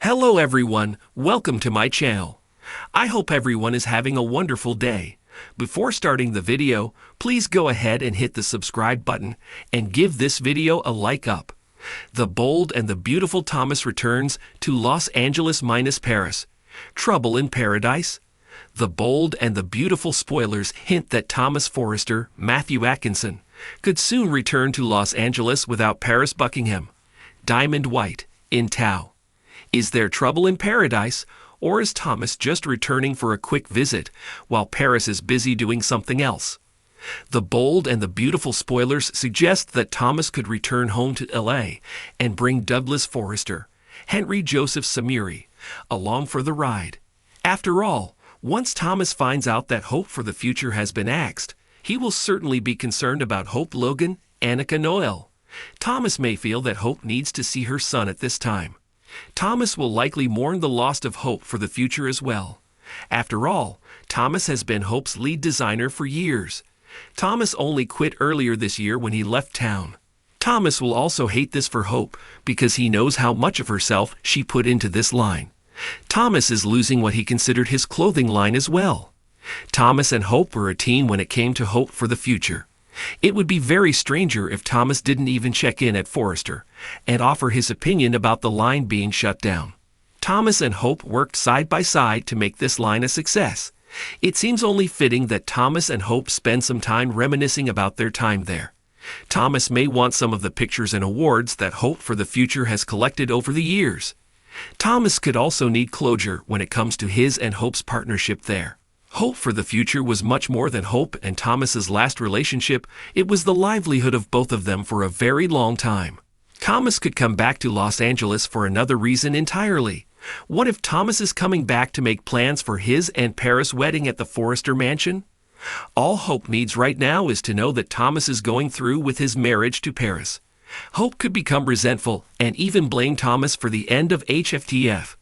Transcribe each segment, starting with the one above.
Hello everyone, welcome to my channel. I hope everyone is having a wonderful day. Before starting the video, please go ahead and hit the subscribe button and give this video a like up. The bold and the beautiful Thomas returns to Los Angeles minus Paris. Trouble in paradise? The bold and the beautiful spoilers hint that Thomas Forrester, Matthew Atkinson, could soon return to Los Angeles without Paris Buckingham. Diamond White, in Tao. Is there trouble in paradise, or is Thomas just returning for a quick visit while Paris is busy doing something else? The bold and the beautiful spoilers suggest that Thomas could return home to LA and bring Douglas Forrester, Henry Joseph Samiri, along for the ride. After all, once Thomas finds out that Hope for the future has been axed, he will certainly be concerned about Hope Logan, Annika Noel. Thomas may feel that Hope needs to see her son at this time. Thomas will likely mourn the loss of Hope for the future as well. After all, Thomas has been Hope's lead designer for years. Thomas only quit earlier this year when he left town. Thomas will also hate this for Hope because he knows how much of herself she put into this line. Thomas is losing what he considered his clothing line as well. Thomas and Hope were a team when it came to Hope for the future. It would be very stranger if Thomas didn't even check in at Forrester and offer his opinion about the line being shut down. Thomas and Hope worked side by side to make this line a success. It seems only fitting that Thomas and Hope spend some time reminiscing about their time there. Thomas may want some of the pictures and awards that Hope for the future has collected over the years. Thomas could also need closure when it comes to his and Hope's partnership there. Hope for the future was much more than Hope and Thomas's last relationship. It was the livelihood of both of them for a very long time. Thomas could come back to Los Angeles for another reason entirely. What if Thomas is coming back to make plans for his and Paris' wedding at the Forrester mansion? All Hope needs right now is to know that Thomas is going through with his marriage to Paris. Hope could become resentful and even blame Thomas for the end of HFTF.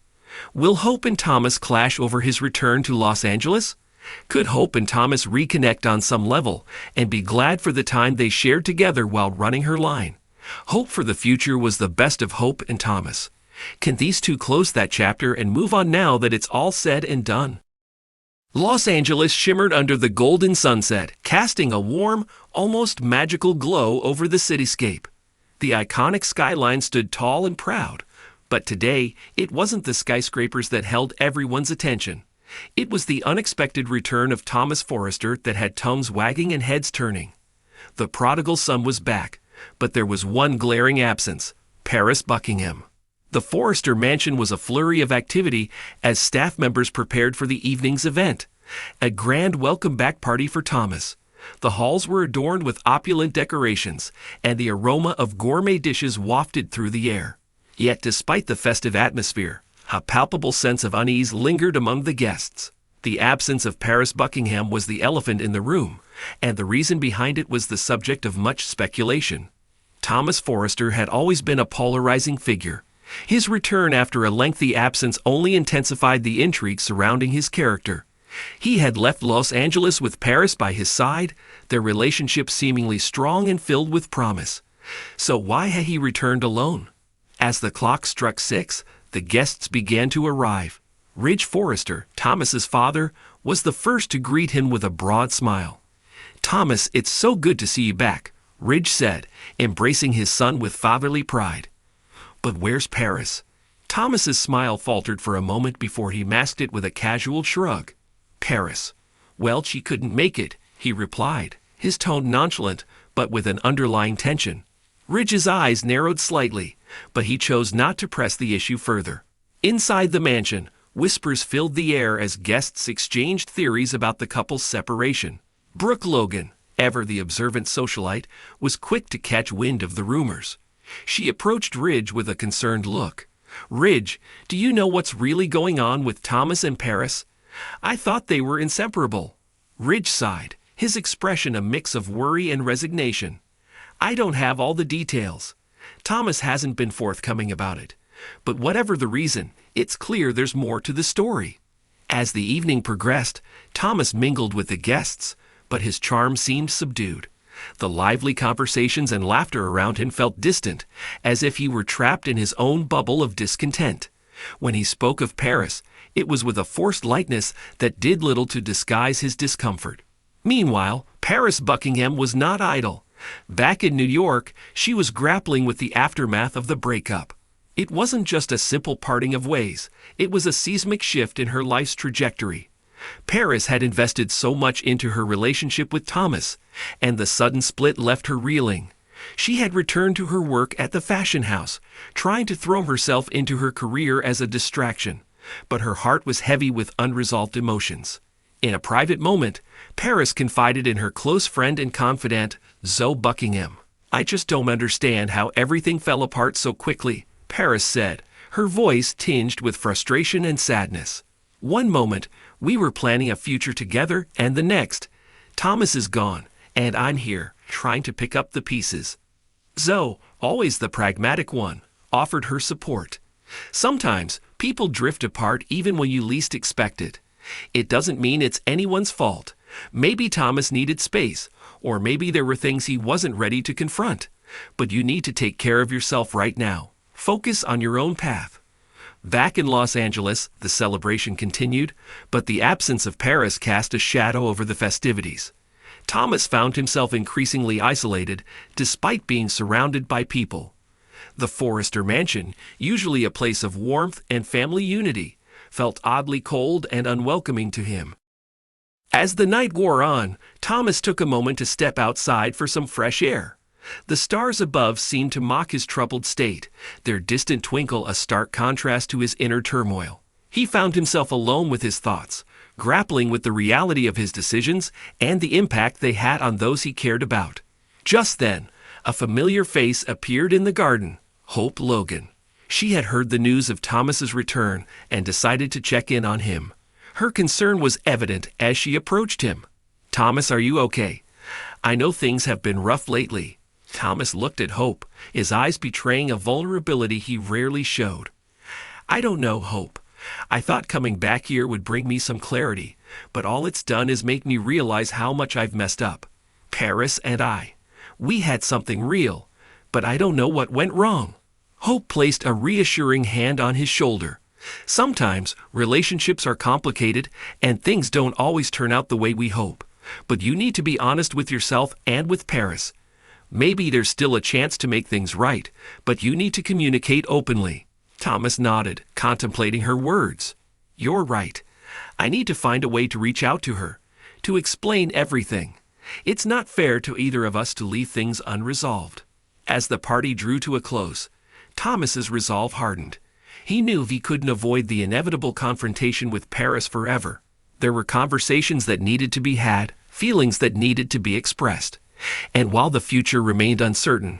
Will Hope and Thomas clash over his return to Los Angeles? Could Hope and Thomas reconnect on some level and be glad for the time they shared together while running her line? Hope for the future was the best of Hope and Thomas. Can these two close that chapter and move on now that it's all said and done? Los Angeles shimmered under the golden sunset, casting a warm, almost magical glow over the cityscape. The iconic skyline stood tall and proud, but today it wasn't the skyscrapers that held everyone's attention. It was the unexpected return of Thomas Forrester that had tongues wagging and heads turning. The prodigal son was back, but there was one glaring absence: Paris Buckingham. The Forrester mansion was a flurry of activity as staff members prepared for the evening's event. A grand welcome-back party for Thomas. The halls were adorned with opulent decorations, and the aroma of gourmet dishes wafted through the air. Yet despite the festive atmosphere, a palpable sense of unease lingered among the guests. The absence of Paris Buckingham was the elephant in the room, and the reason behind it was the subject of much speculation. Thomas Forrester had always been a polarizing figure. His return after a lengthy absence only intensified the intrigue surrounding his character. He had left Los Angeles with Paris by his side, their relationship seemingly strong and filled with promise. So why had he returned alone? As the clock struck 6, the guests began to arrive. Ridge Forrester, Thomas's father, was the first to greet him with a broad smile. "Thomas, it's so good to see you back," Ridge said, embracing his son with fatherly pride. "But where's Paris?" Thomas's smile faltered for a moment before he masked it with a casual shrug. "Paris? Well, she couldn't make it," he replied, his tone nonchalant, but with an underlying tension. Ridge's eyes narrowed slightly, but he chose not to press the issue further. Inside the mansion, whispers filled the air as guests exchanged theories about the couple's separation. Brooke Logan, ever the observant socialite, was quick to catch wind of the rumors. She approached Ridge with a concerned look. "Ridge, do you know what's really going on with Thomas and Paris? I thought they were inseparable." Ridge sighed, his expression a mix of worry and resignation. "I don't have all the details. Thomas hasn't been forthcoming about it. But whatever the reason, it's clear there's more to the story." As the evening progressed, Thomas mingled with the guests, but his charm seemed subdued. The lively conversations and laughter around him felt distant, as if he were trapped in his own bubble of discontent. When he spoke of Paris, it was with a forced lightness that did little to disguise his discomfort. Meanwhile, Paris Buckingham was not idle. Back in New York, she was grappling with the aftermath of the breakup. It wasn't just a simple parting of ways, it was a seismic shift in her life's trajectory. Paris had invested so much into her relationship with Thomas, and the sudden split left her reeling. She had returned to her work at the fashion house, trying to throw herself into her career as a distraction, but her heart was heavy with unresolved emotions. In a private moment, Paris confided in her close friend and confidant, Zoe Buckingham. "I just don't understand how everything fell apart so quickly," Paris said, her voice tinged with frustration and sadness. "One moment, we were planning a future together, and the next, Thomas is gone, and I'm here, trying to pick up the pieces." Zoe, always the pragmatic one, offered her support. "Sometimes, people drift apart even when you least expect it. It doesn't mean it's anyone's fault. Maybe Thomas needed space, or maybe there were things he wasn't ready to confront. But you need to take care of yourself right now. Focus on your own path." Back in Los Angeles, the celebration continued, but the absence of Paris cast a shadow over the festivities. Thomas found himself increasingly isolated, despite being surrounded by people. The Forrester mansion, usually a place of warmth and family unity, felt oddly cold and unwelcoming to him. As the night wore on, Thomas took a moment to step outside for some fresh air. The stars above seemed to mock his troubled state, their distant twinkle a stark contrast to his inner turmoil. He found himself alone with his thoughts, grappling with the reality of his decisions and the impact they had on those he cared about. Just then, a familiar face appeared in the garden, Hope Logan. She had heard the news of Thomas's return and decided to check in on him. Her concern was evident as she approached him. "Thomas, are you okay? I know things have been rough lately." Thomas looked at Hope, his eyes betraying a vulnerability he rarely showed. "I don't know, Hope. I thought coming back here would bring me some clarity, but all it's done is make me realize how much I've messed up. Paris and I, we had something real, but I don't know what went wrong." Hope placed a reassuring hand on his shoulder. "Sometimes relationships are complicated and things don't always turn out the way we hope, but you need to be honest with yourself and with Paris. Maybe there's still a chance to make things right, but you need to communicate openly." Thomas nodded, contemplating her words. "You're right. I need to find a way to reach out to her, to explain everything. It's not fair to either of us to leave things unresolved." As the party drew to a close, Thomas's resolve hardened. He knew he couldn't avoid the inevitable confrontation with Paris forever. There were conversations that needed to be had, feelings that needed to be expressed. And while the future remained uncertain,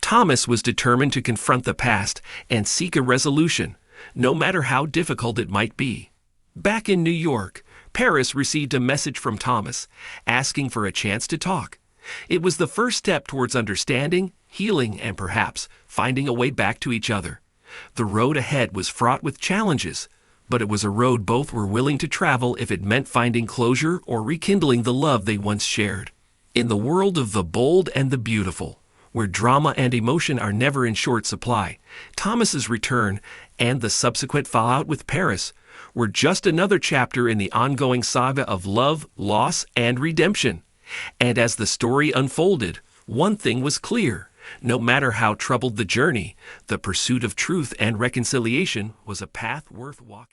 Thomas was determined to confront the past and seek a resolution, no matter how difficult it might be. Back in New York, Paris received a message from Thomas, asking for a chance to talk. It was the first step towards understanding, healing, and perhaps finding a way back to each other. The road ahead was fraught with challenges, but it was a road both were willing to travel if it meant finding closure or rekindling the love they once shared. In the world of the bold and the beautiful, where drama and emotion are never in short supply, Thomas's return and the subsequent fallout with Paris were just another chapter in the ongoing saga of love, loss, and redemption. And as the story unfolded, one thing was clear. No matter how troubled the journey, the pursuit of truth and reconciliation was a path worth walking.